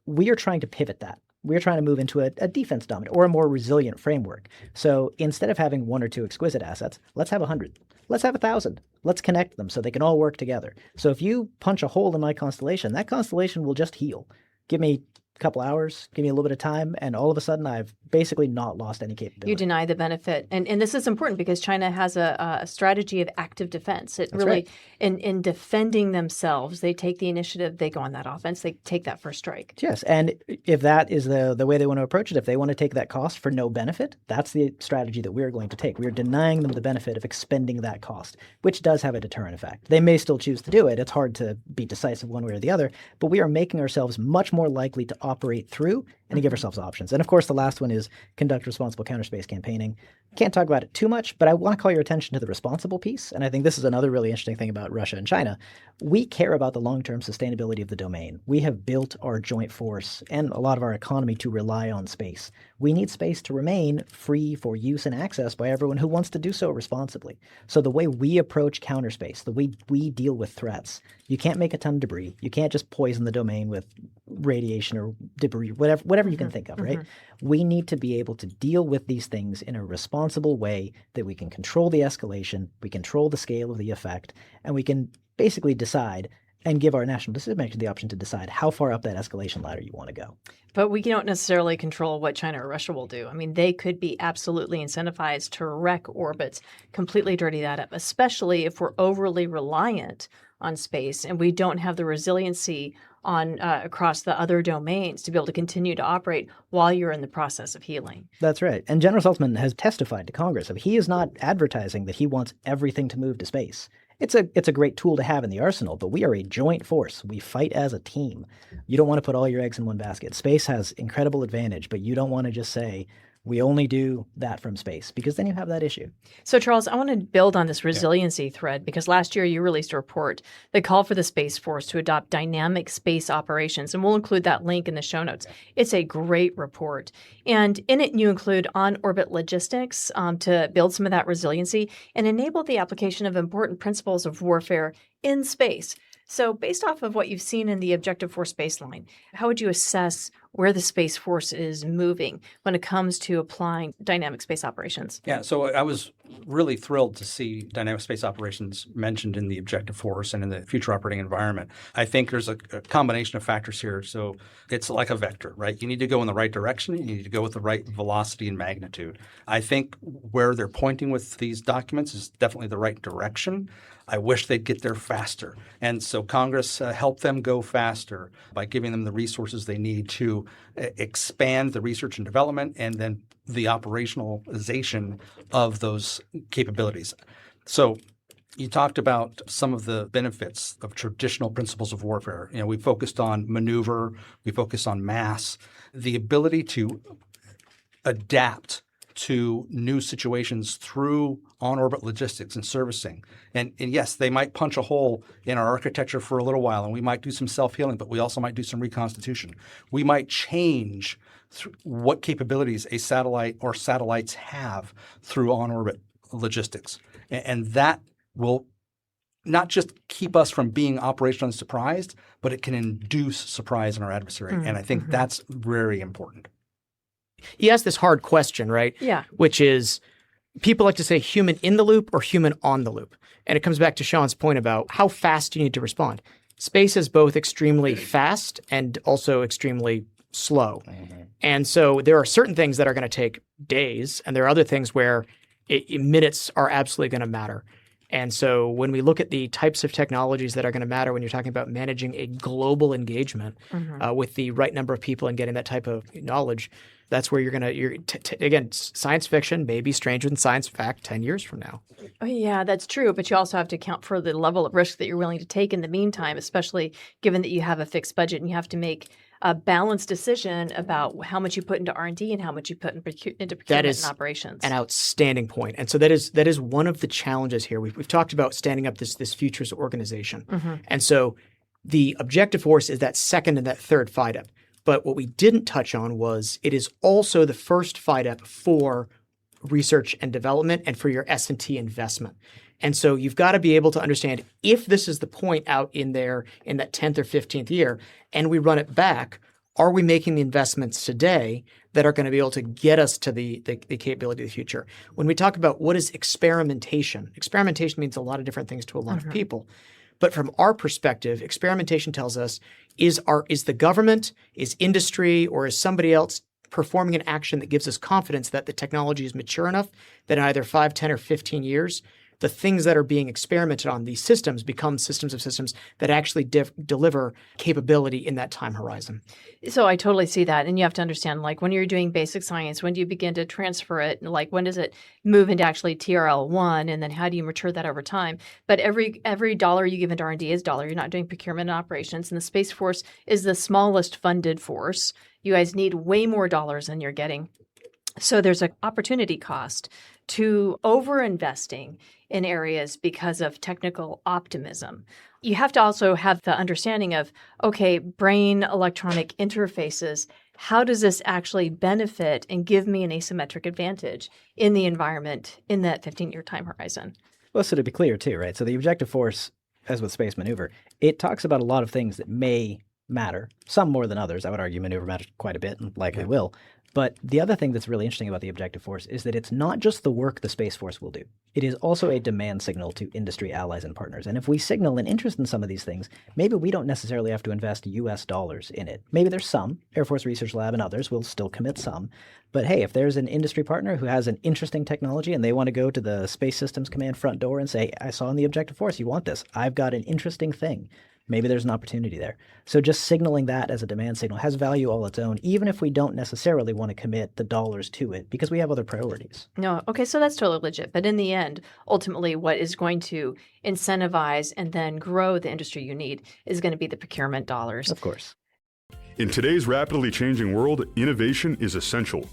We are trying to pivot that. We're trying to move into a defense dominant or a more resilient framework. So instead of having 1 or 2 exquisite assets, let's have 100. Let's have 1,000. Let's connect them so they can all work together. So if you punch a hole in my constellation, that constellation will just heal. Give me a couple hours, give me a little bit of time, and all of a sudden I've basically not lost any capability. You deny the benefit. And this is important because China has a strategy of active defense. It That's really, right. in defending themselves, they take the initiative, they go on that offense, they take that first strike. Yes, and if that is the way they want to approach it, if they want to take that cost for no benefit, that's the strategy that we're going to take. We're denying them the benefit of expending that cost, which does have a deterrent effect. They may still choose to do it. It's hard to be decisive one way or the other, but we are making ourselves much more likely to operate through and to give ourselves options. And of course, the last one is conduct responsible counterspace campaigning. Can't talk about it too much, but I want to call your attention to the responsible piece. And I think this is another really interesting thing about Russia and China. We care about the long-term sustainability of the domain. We have built our joint force and a lot of our economy to rely on space. We need space to remain free for use and access by everyone who wants to do so responsibly. So the way we approach counterspace, the way we deal with threats, you can't make a ton of debris. You can't just poison the domain with radiation or debris, whatever you can think of, right? We need to be able to deal with these things in a responsible way that we can control the escalation, we control the scale of the effect, and we can basically decide and give our national decision-makers the option to decide how far up that escalation ladder you want to go. But we don't necessarily control what China or Russia will do. I mean, they could be absolutely incentivized to wreck orbits, completely dirty that up, especially if we're overly reliant on space and we don't have the resiliency on across the other domains to be able to continue to operate while you're in the process of healing. That's right. And General Saltzman has testified to Congress. He is not advertising that he wants everything to move to space. It's a great tool to have in the arsenal, but we are a joint force. We fight as a team. You don't want to put all your eggs in one basket. Space has incredible advantage, but you don't want to just say, we only do that from space, because then you have that issue. So, Charles, I want to build on this resiliency thread because last year you released a report that called for the Space Force to adopt dynamic space operations, and we'll include that link in the show notes. It's a great report. And in it, you include on-orbit logistics to build some of that resiliency and enable the application of important principles of warfare in space. So, based off of what you've seen in the Objective Force baseline, how would you assess where the Space Force is moving when it comes to applying dynamic space operations? Yeah, so I was really thrilled to see dynamic space operations mentioned in the Objective Force and in the future operating environment. I think there's a combination of factors here. So it's like a vector, right? You need to go in the right direction. You need to go with the right velocity and magnitude. I think where they're pointing with these documents is definitely the right direction. I wish they'd get there faster. And so Congress helped them go faster by giving them the resources they need to expand the research and development and then the operationalization of those capabilities. So you talked about some of the benefits of traditional principles of warfare. You know, we focused on maneuver, we focused on mass, the ability to adapt to new situations through on-orbit logistics and servicing. And yes, they might punch a hole in our architecture for a little while, and we might do some self-healing, but we also might do some reconstitution. We might change what capabilities a satellite or satellites have through on-orbit logistics. And that will not just keep us from being operationally surprised, but it can induce surprise in our adversary. And I think that's very important. You asked this hard question, right? Yeah. Which is, people like to say human in the loop or human on the loop. And it comes back to Sean's point about how fast you need to respond. Space is both extremely fast and also extremely slow. And so there are certain things that are going to take days, and there are other things where minutes are absolutely going to matter. And so when we look at the types of technologies that are going to matter when you're talking about managing a global engagement with the right number of people and getting that type of knowledge, that's where again, science fiction may be stranger than science fact 10 years from now. Oh, yeah, that's true. But you also have to account for the level of risk that you're willing to take in the meantime, especially given that you have a fixed budget and you have to make a balanced decision about how much you put into R&D and how much you put into procurement and operations. An outstanding point. And so that is one of the challenges here. We've talked about standing up this futures organization. And so the Objective Force is that second and that third FIDEP. But what we didn't touch on was it is also the first FIDEP for research and development and for your S&T investment. And so you've got to be able to understand if this is the point out in there in that 10th or 15th year and we run it back, are we making the investments today that are going to be able to get us to the capability of the future? When we talk about what is experimentation means a lot of different things to a lot of people. But from our perspective, experimentation tells us, is the government, is industry, or is somebody else performing an action that gives us confidence that the technology is mature enough that in either 5, 10, or 15 years, the things that are being experimented on, these systems, become systems of systems that actually deliver capability in that time horizon. So I totally see that. And you have to understand, like, when you're doing basic science, when do you begin to transfer it? Like, when does it move into actually TRL1? And then how do you mature that over time? But every dollar you give into R&D is dollar. You're not doing procurement and operations. And the Space Force is the smallest funded force. You guys need way more dollars than you're getting. So there's an opportunity cost to over-investing in areas because of technical optimism. You have to also have the understanding of, okay, brain electronic interfaces, how does this actually benefit and give me an asymmetric advantage in the environment in that 15-year time horizon? Well, so to be clear too, right? So the Objective Force, as with space maneuver, it talks about a lot of things that may matter, some more than others. I would argue maneuver matters quite a bit and likely will. But the other thing that's really interesting about the Objective Force is that it's not just the work the Space Force will do. It is also a demand signal to industry allies and partners. And if we signal an interest in some of these things, maybe we don't necessarily have to invest US dollars in it. Maybe there's some. Air Force Research Lab and others will still commit some. But hey, if there's an industry partner who has an interesting technology and they want to go to the Space Systems Command front door and say, I saw in the Objective Force, you want this. I've got an interesting thing. Maybe there's an opportunity there. So just signaling that as a demand signal has value all its own, even if we don't necessarily want to commit the dollars to it because we have other priorities. No, okay, so that's totally legit. But in the end, ultimately, what is going to incentivize and then grow the industry you need is going to be the procurement dollars. Of course. In today's rapidly changing world, innovation is essential.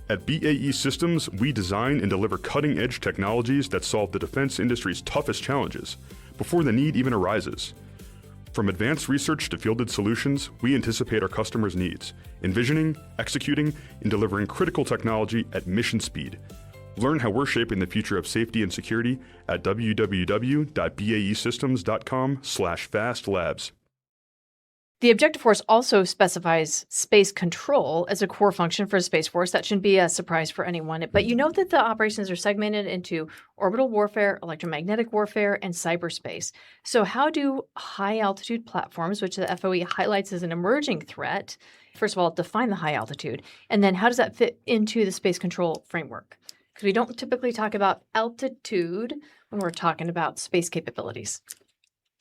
At BAE Systems, we design and deliver cutting-edge technologies that solve the defense industry's toughest challenges before the need even arises. From advanced research to fielded solutions, we anticipate our customers' needs, envisioning, executing, and delivering critical technology at mission speed. Learn how we're shaping the future of safety and security at www.baesystems.com/fastlabs. The objective force also specifies space control as a core function for a Space Force. That shouldn't be a surprise for anyone. But you know that the operations are segmented into orbital warfare, electromagnetic warfare, and cyberspace. So how do high-altitude platforms, which the FOE highlights as an emerging threat, first of all, define the high altitude? And then how does that fit into the space control framework? Because we don't typically talk about altitude when we're talking about space capabilities.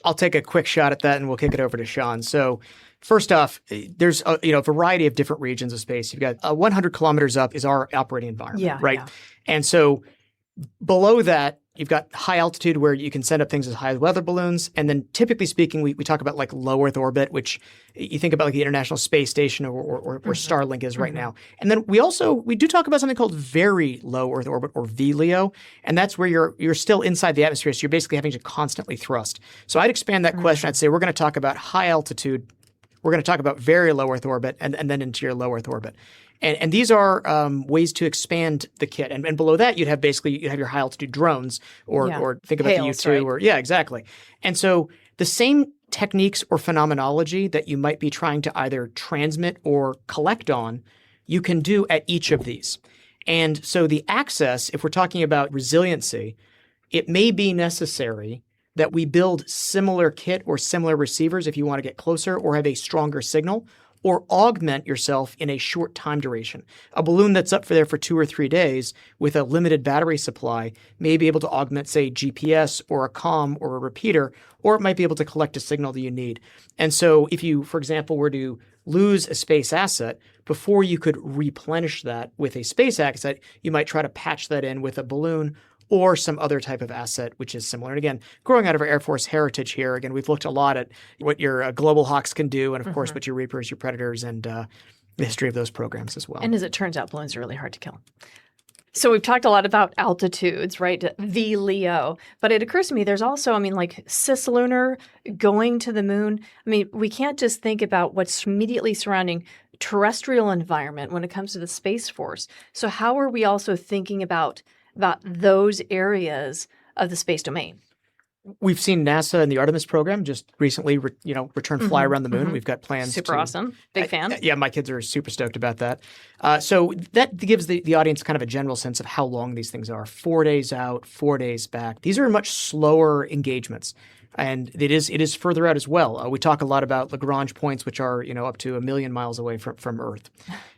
I'll take a quick shot at that and we'll kick it over to Sean. So first off, there's a variety of different regions of space. You've got 100 kilometers up is our operating environment, right? Yeah. And so below that, you've got high altitude where you can send up things as high as weather balloons. And then typically speaking, we talk about like low Earth orbit, which you think about like the International Space Station or where Starlink is right now. And then we do talk about something called very low Earth orbit or VLEO. And that's where you're still inside the atmosphere. So you're basically having to constantly thrust. So I'd expand that question. I'd say we're going to talk about high altitude. We're going to talk about very low Earth orbit and then into your low Earth orbit. And these are ways to expand the kit. And below that, you'd have your high altitude drones or think about the U-2 right? Yeah, exactly. And so the same techniques or phenomenology that you might be trying to either transmit or collect on, you can do at each of these. And so the access, if we're talking about resiliency, it may be necessary that we build similar kit or similar receivers if you want to get closer or have a stronger signal, or augment yourself in a short time duration. A balloon that's up there for 2 or 3 days with a limited battery supply may be able to augment, say, GPS or a comm or a repeater, or it might be able to collect a signal that you need. And so if you, for example, were to lose a space asset, before you could replenish that with a space asset, you might try to patch that in with a balloon or some other type of asset, which is similar. And again, growing out of our Air Force heritage here, again, we've looked a lot at what your Global Hawks can do, and of course, what your Reapers, your Predators, and the history of those programs as well. And as it turns out, balloons are really hard to kill. So we've talked a lot about altitudes, right? VLEO. But it occurs to me there's also, like cislunar, going to the moon. We can't just think about what's immediately surrounding terrestrial environment when it comes to the Space Force. So how are we also thinking about those areas of the space domain? We've seen NASA and the Artemis program just recently, return fly around the moon. We've got plans. Super awesome. Big fan. Yeah, my kids are super stoked about that. So that gives the audience kind of a general sense of how long these things are. 4 days out, 4 days back. These are much slower engagements. And it is further out as well. We talk a lot about Lagrange points, which are up to 1 million miles away from Earth.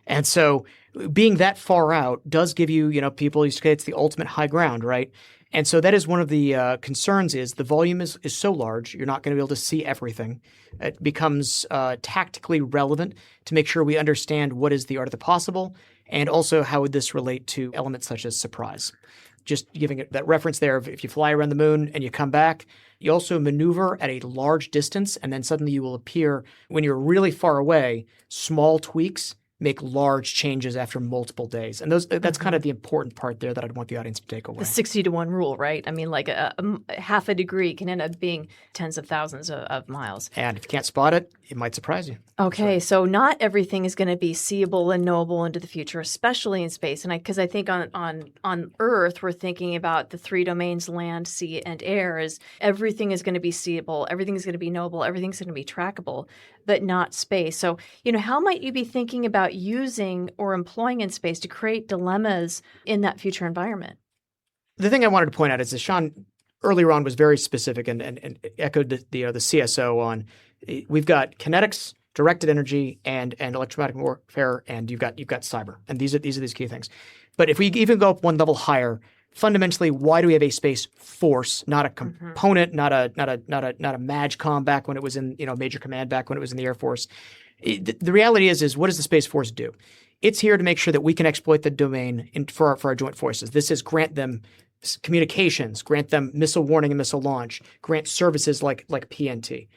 And so being that far out does give you, people used to say it's the ultimate high ground, right? And so that is one of the concerns is the volume is so large, you're not going to be able to see everything. It becomes tactically relevant to make sure we understand what is the art of the possible and also how would this relate to elements such as surprise. Just giving it that reference there of if you fly around the moon and you come back, you also maneuver at a large distance and then suddenly you will appear when you're really far away, small tweaks make large changes after multiple days. And that's kind of the important part there that I'd want the audience to take away. The 60-to-1 rule, right? Like a half a degree can end up being tens of thousands of miles. And if you can't spot it, it might surprise you. Okay, so not everything is going to be seeable and knowable into the future, especially in space. And because I think on Earth, we're thinking about the 3 domains, land, sea, and air, is everything is going to be seeable, everything is going to be knowable, everything's going to be trackable, but not space. So, how might you be thinking about using or employing in space to create dilemmas in that future environment? The thing I wanted to point out is that Sean earlier on was very specific and echoed the CSO on we've got kinetics, directed energy, and electromagnetic warfare, and you've got cyber, and these are these key things. But if we even go up one level higher, fundamentally, why do we have a space force, not a component, not a MAGCOM back when it was in Major Command back when it was in the Air Force? The reality is what does the Space Force do? It's here to make sure that we can exploit the domain for our joint forces. This is grant them communications, grant them missile warning and missile launch, grant services like PNT.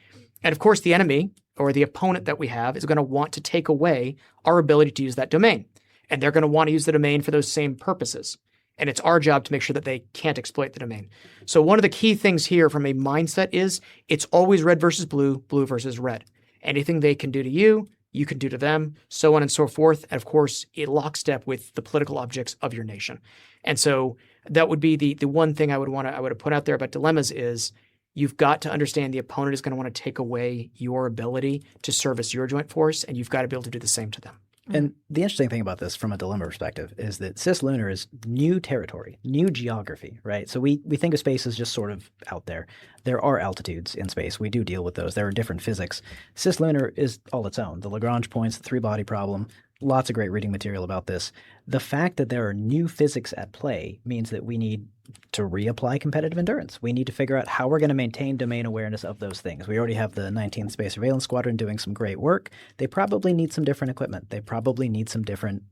And of course, the enemy or the opponent that we have is going to want to take away our ability to use that domain. And they're going to want to use the domain for those same purposes. And it's our job to make sure that they can't exploit the domain. So one of the key things here from a mindset is it's always red versus blue, blue versus red. Anything they can do to you, you can do to them, so on and so forth. And of course, in lockstep with the political objects of your nation. And so that would be the one thing I would put out there about dilemmas is you've got to understand the opponent is going to want to take away your ability to service your joint force, and you've got to be able to do the same to them. And the interesting thing about this from a dilemma perspective is that cislunar is new territory, new geography, right? So we think of space as just sort of out there. There are altitudes in space. We do deal with those. There are different physics. Cislunar is all its own. The Lagrange points, the three-body problem, lots of great reading material about this. The fact that there are new physics at play means that we need to reapply competitive endurance. We need to figure out how we're going to maintain domain awareness of those things. We already have the 19th Space Surveillance Squadron doing some great work. They probably need some different equipment. They probably need some different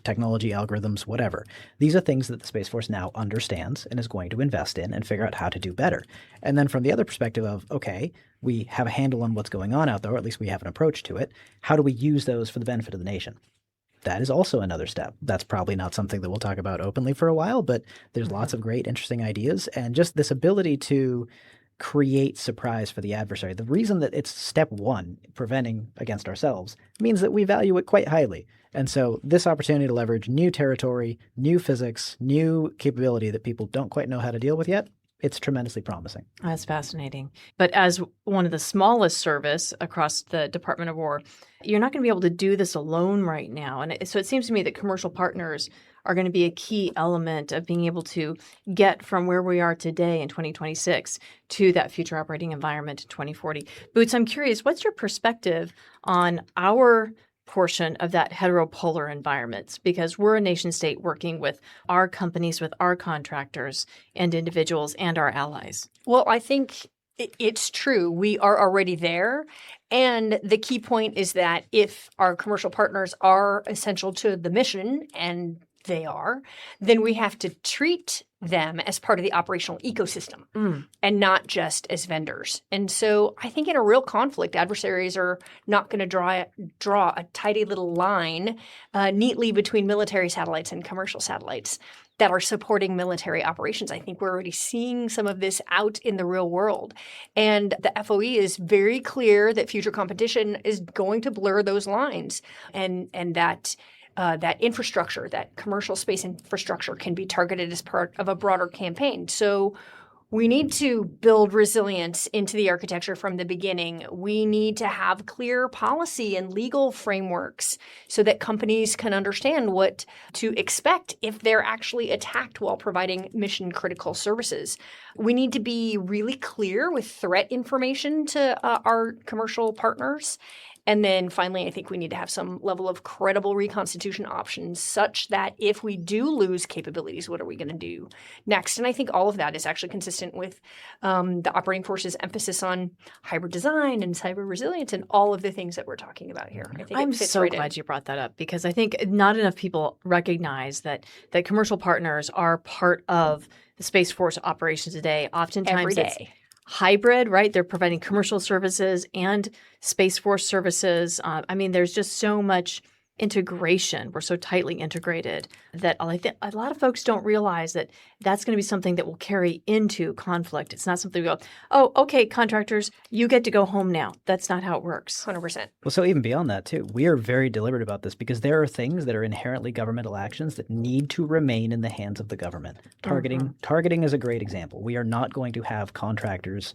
technology, algorithms, whatever. These are things that the Space Force now understands and is going to invest in and figure out how to do better. And then from the other perspective of, okay, we have a handle on what's going on out there, or at least we have an approach to it. How do we use those for the benefit of the nation? That is also another step. That's probably not something that we'll talk about openly for a while, but there's lots of great, interesting ideas. And just this ability to create surprise for the adversary. The reason that it's step one, preventing against ourselves, means that we value it quite highly. And so this opportunity to leverage new territory, new physics, new capability that people don't quite know how to deal with yet, it's tremendously promising. That's fascinating. But as one of the smallest service across the Department of War, you're not going to be able to do this alone right now. And so it seems to me that commercial partners are going to be a key element of being able to get from where we are today in 2026 to that future operating environment in 2040. Boots, I'm curious, what's your perspective on our portion of that heteropolar environment, because we're a nation state working with our companies, with our contractors and individuals and our allies? Well, I think it's true. We are already there. And the key point is that if our commercial partners are essential to the mission, and they are, then we have to treat them as part of the operational ecosystem and not just as vendors. And so I think in a real conflict, adversaries are not going to draw a tidy little line neatly between military satellites and commercial satellites that are supporting military operations. I think we're already seeing some of this out in the real world. And the FOE is very clear that future competition is going to blur those lines, and that that infrastructure, that commercial space infrastructure, can be targeted as part of a broader campaign. So we need to build resilience into the architecture from the beginning. We need to have clear policy and legal frameworks so that companies can understand what to expect if they're actually attacked while providing mission-critical services. We need to be really clear with threat information to our commercial partners. And then finally, I think we need to have some level of credible reconstitution options such that if we do lose capabilities, what are we going to do next? And I think all of that is actually consistent with the operating force's emphasis on hybrid design and cyber resilience and all of the things that we're talking about here. I think I'm it fits so right glad in. you brought that up, because I think not enough people recognize that commercial partners are part of the Space Force operations today. Oftentimes Every it's day. hybrid, right? They're providing commercial services and Space Force services. I mean, there's just so much integration. We're so tightly integrated that I think a lot of folks don't realize that that's going to be something that will carry into conflict. It's not something we go, oh, okay, contractors, you get to go home now. That's not how it works. 100%. Well, so even beyond that, too, we are very deliberate about this because there are things that are inherently governmental actions that need to remain in the hands of the government. Targeting is a great example. We are not going to have contractors,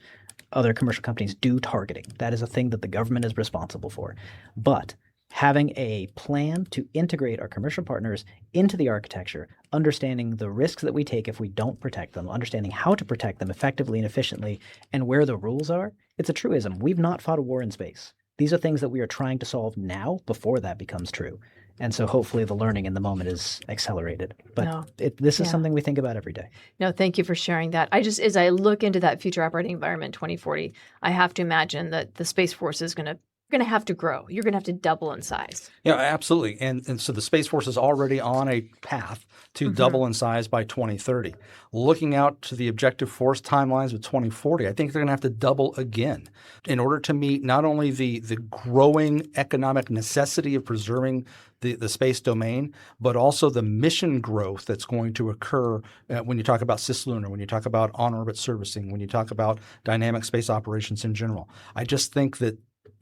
other commercial companies do targeting. That is a thing that the government is responsible for. But having a plan to integrate our commercial partners into the architecture, understanding the risks that we take if we don't protect them, understanding how to protect them effectively and efficiently, and where the rules are, it's a truism. We've not fought a war in space. These are things that we are trying to solve now before that becomes true. And so hopefully the learning in the moment is accelerated. But this is something we think about every day. No, thank you for sharing that. As I look into that future operating environment 2040, I have to imagine that the Space Force is going to have to grow. You're going to have to double in size. Yeah, absolutely. And so the Space Force is already on a path to double in size by 2030. Looking out to the objective force timelines of 2040, I think they're going to have to double again in order to meet not only the growing economic necessity of preserving the space domain, but also the mission growth that's going to occur when you talk about cislunar, when you talk about on-orbit servicing, when you talk about dynamic space operations in general. I just think that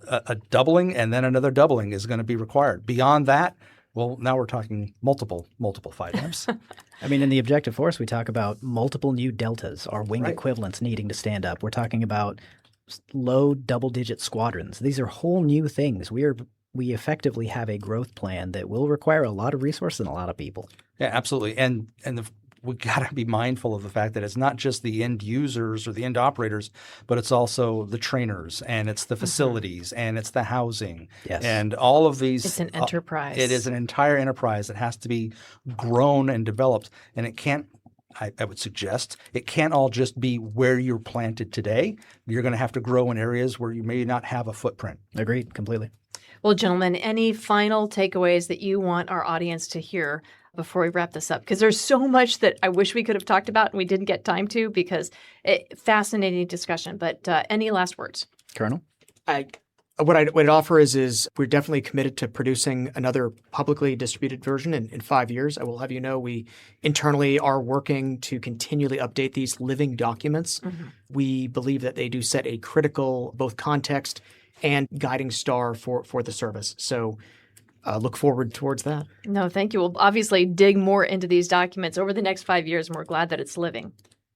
a doubling and then another doubling is going to be required. Beyond that, well, now we're talking multiple fight amps. I mean, in the objective force, we talk about multiple new deltas, our wing Right. equivalents needing to stand up. We're talking about low double-digit squadrons. These are whole new things. We effectively have a growth plan that will require a lot of resources and a lot of people. Yeah, absolutely. And we got to be mindful of the fact that it's not just the end users or the end operators, but it's also the trainers and it's the facilities and it's the housing. Yes. And all of these. It's an enterprise. It is an entire enterprise that has to be grown and developed. And it can't, I would suggest, it can't all just be where you're planted today. You're going to have to grow in areas where you may not have a footprint. Agreed, completely. Well, gentlemen, any final takeaways that you want our audience to hear before we wrap this up? Because there's so much that I wish we could have talked about and we didn't get time to because fascinating discussion. But any last words? Colonel? What I'd offer is we're definitely committed to producing another publicly distributed version in 5 years. I will have you know we internally are working to continually update these living documents. Mm-hmm. We believe that they do set a critical both context and guiding star for the service. So look forward towards that. No, thank you. We'll obviously dig more into these documents over the next 5 years, and we're glad that it's living.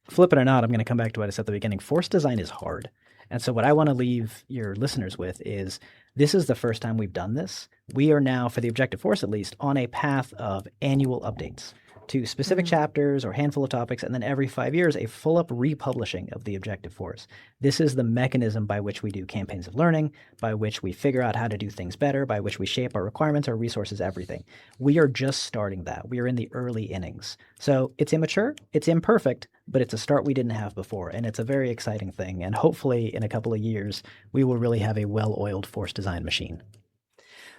Flip it or not, I'm going to come back to what I said at the beginning. Force design is hard. And so what I want to leave your listeners with is this is the first time we've done this. We are now, for the objective force at least, on a path of annual updates to specific chapters or handful of topics, and then every 5 years, a full-up republishing of the objective force. This is the mechanism by which we do campaigns of learning, by which we figure out how to do things better, by which we shape our requirements, our resources, everything. We are just starting that. We are in the early innings. So it's immature, it's imperfect, but it's a start we didn't have before, and it's a very exciting thing. And hopefully, in a couple of years, we will really have a well-oiled force design machine.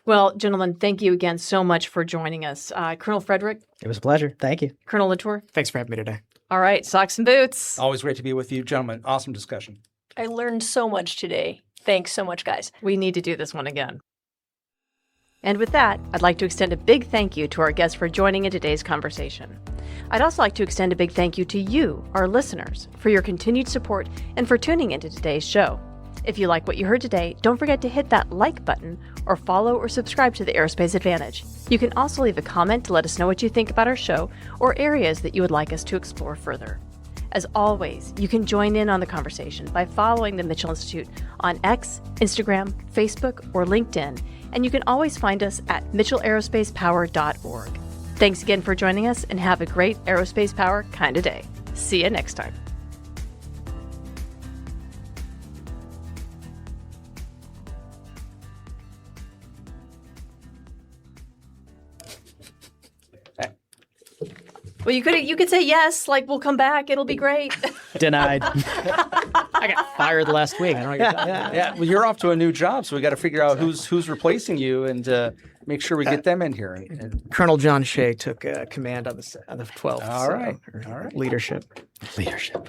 Well, gentlemen, thank you again so much for joining us. Colonel Frederick, It was a pleasure. Thank you. Colonel Latour. Thanks for having me today. All right, socks and boots. Always great to be with you, gentlemen. Awesome discussion. I learned so much today. Thanks so much, guys. We need to do this one again. And with that, I'd like to extend a big thank you to our guests for joining in today's conversation. I'd also like to extend a big thank you to you, our listeners, for your continued support and for tuning into today's show. If you like what you heard today, don't forget to hit that like button or follow or subscribe to the Aerospace Advantage. You can also leave a comment to let us know what you think about our show or areas that you would like us to explore further. As always, you can join in on the conversation by following the Mitchell Institute on X, Instagram, Facebook, or LinkedIn, and you can always find us at mitchellaerospacepower.org. Thanks again for joining us, and have a great Aerospace Power kind of day. See you next time. Well, you could say yes, like we'll come back, it'll be great. Denied. I got fired last week. I don't know what you're talking about. Yeah, well, you're off to a new job, so we got to figure out who's replacing you and make sure we get them in here. And Colonel John Shea took command on the 12th. All right. Leadership. Leadership.